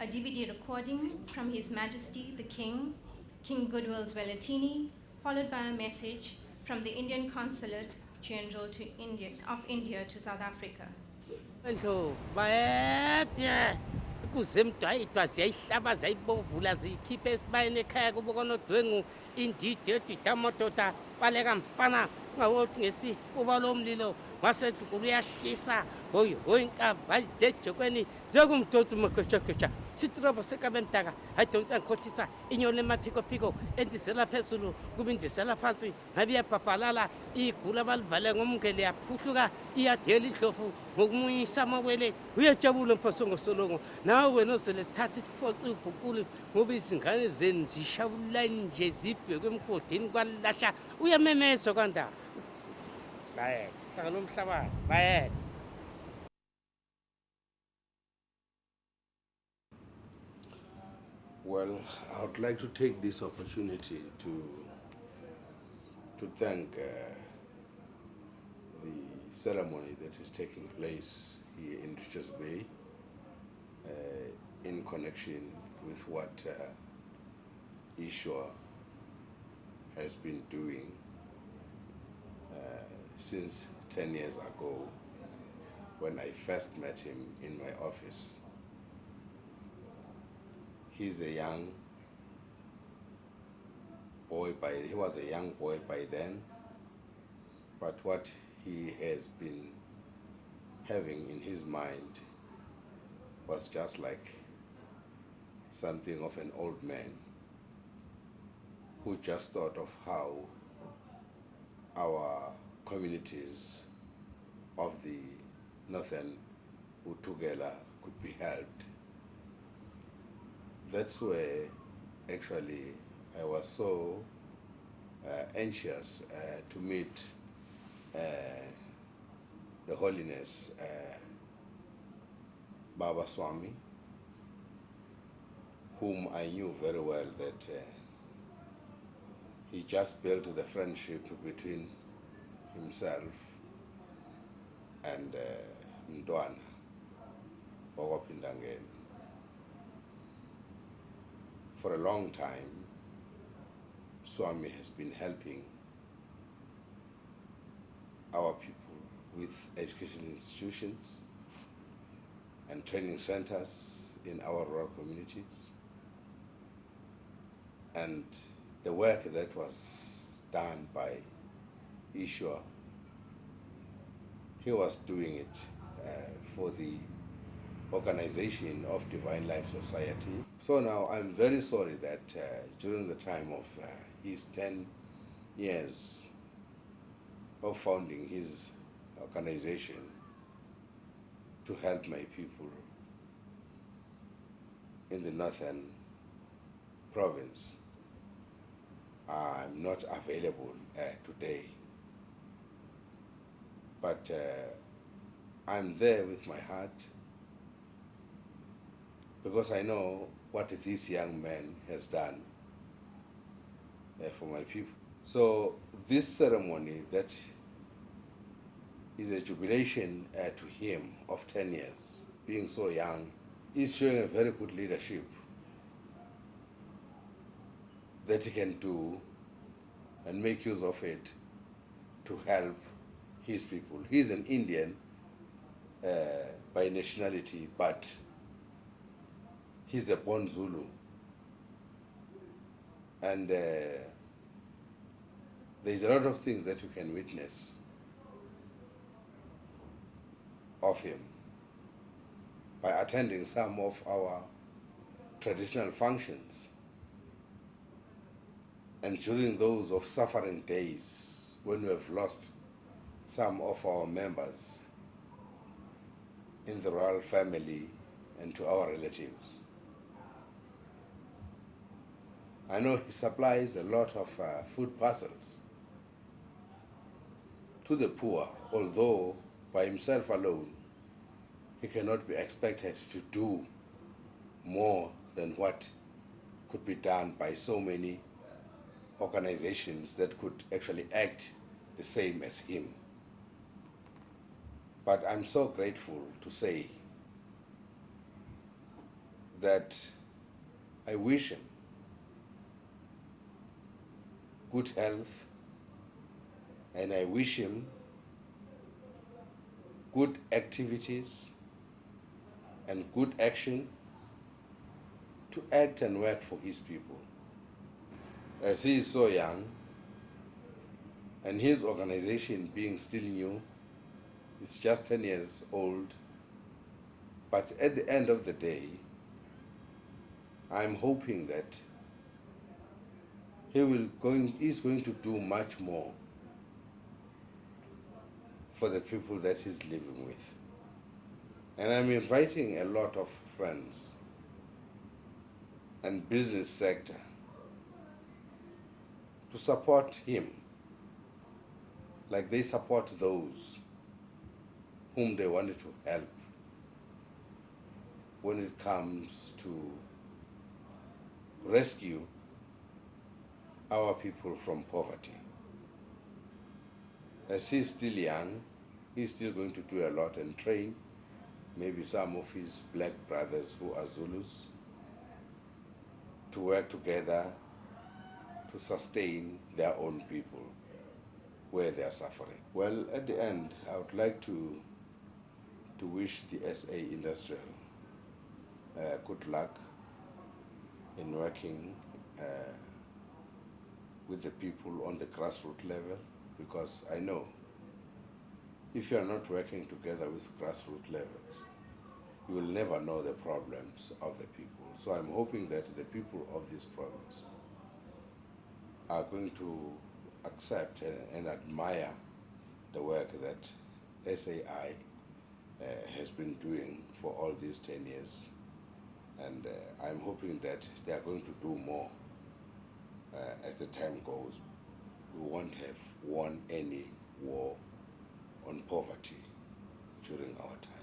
DVD recording from His Majesty the King, King Goodwill Zwelithini, followed by a message from the Indian Consulate General of India to South Africa. Hello, bayede kuzemdwayidwa ziyayihlaba zayibovula ziyikhiphe esibayeni ekhaya kubo konodwengu indide edwida amadoda baleka mfana ungawothi ngesifuba lomlilo wasedlukulu uyahlisa hoyi hoyi inkaba zejokweni zokumdonsa umagojagoja sitrobo sekabentaka hayidonsa ngikhohlisa inyoni emaphikophiko endizela phezulu kuba indizela phansi ngabe iyabhabhalala igula balivale ngomngele yaphuhluka iyadela idlofu ngokumuyisa amawele uyajabula mphosongosolongo nawe wena ozele sithatha isifoci ubhuquli ngoba izingane zenu zishawula nje zibhekwe emgodini kwalasha uyamemezwa kwandaba bayede hlaka lomhlabani bayede. Well, I would like to take this opportunity to thank the ceremony that is taking place here in Richards Bay in connection with what Ishwar has been doing since 10 years ago when I first met him in my office. He's a young boy he was a young boy by then, but what he has been having in his mind was just like something of an old man who just thought of how our communities of the Northern Utugela could be helped. That's where actually I was so anxious to meet the Holiness Baba Swami, whom I knew very well that he just built the friendship between himself and Ndwana Bogopindangeni. For a long time, Swami has been helping our people with education institutions and training centers in our rural communities. And the work that was done by Ishwar, he was doing it for the organization of Divine Life Society. So now I'm very sorry that during the time of his 10 years of founding his organization to help my people in the Northern Province, I'm not available today. But I'm there with my heart, because I know what this young man has done for my people. So this ceremony that is a jubilation to him of 10 years, being so young, is showing a very good leadership that he can do and make use of it to help his people. He's an Indian by nationality, but he's a born Zulu, and there's a lot of things that you can witness of him by attending some of our traditional functions, and during those of suffering days when we have lost some of our members in the royal family and to our relatives. I know he supplies a lot of food parcels to the poor, although by himself alone he cannot be expected to do more than what could be done by so many organizations that could actually act the same as him. But I'm so grateful to say that I wish him good health, and I wish him good activities and good action to act and work for his people. As he is so young, and his organization being still new, it's just 10 years old, but at the end of the day, I'm hoping that he's going to do much more for the people that he's living with. And I'm inviting a lot of friends and business sector to support him like they support those whom they wanted to help when it comes to rescue our people from poverty. As he's still young, he's still going to do a lot and train maybe some of his black brothers who are Zulus to work together to sustain their own people where they are suffering. Well, at the end, I would like to wish the SA Industrial good luck in working with the people on the grassroots level, because I know if you are not working together with grassroots levels, you will never know the problems of the people. So I'm hoping that the people of this province are going to accept and admire the work that SAI has been doing for all these 10 years. And I'm hoping that they are going to do more as the time goes. We won't have won any war on poverty during our time.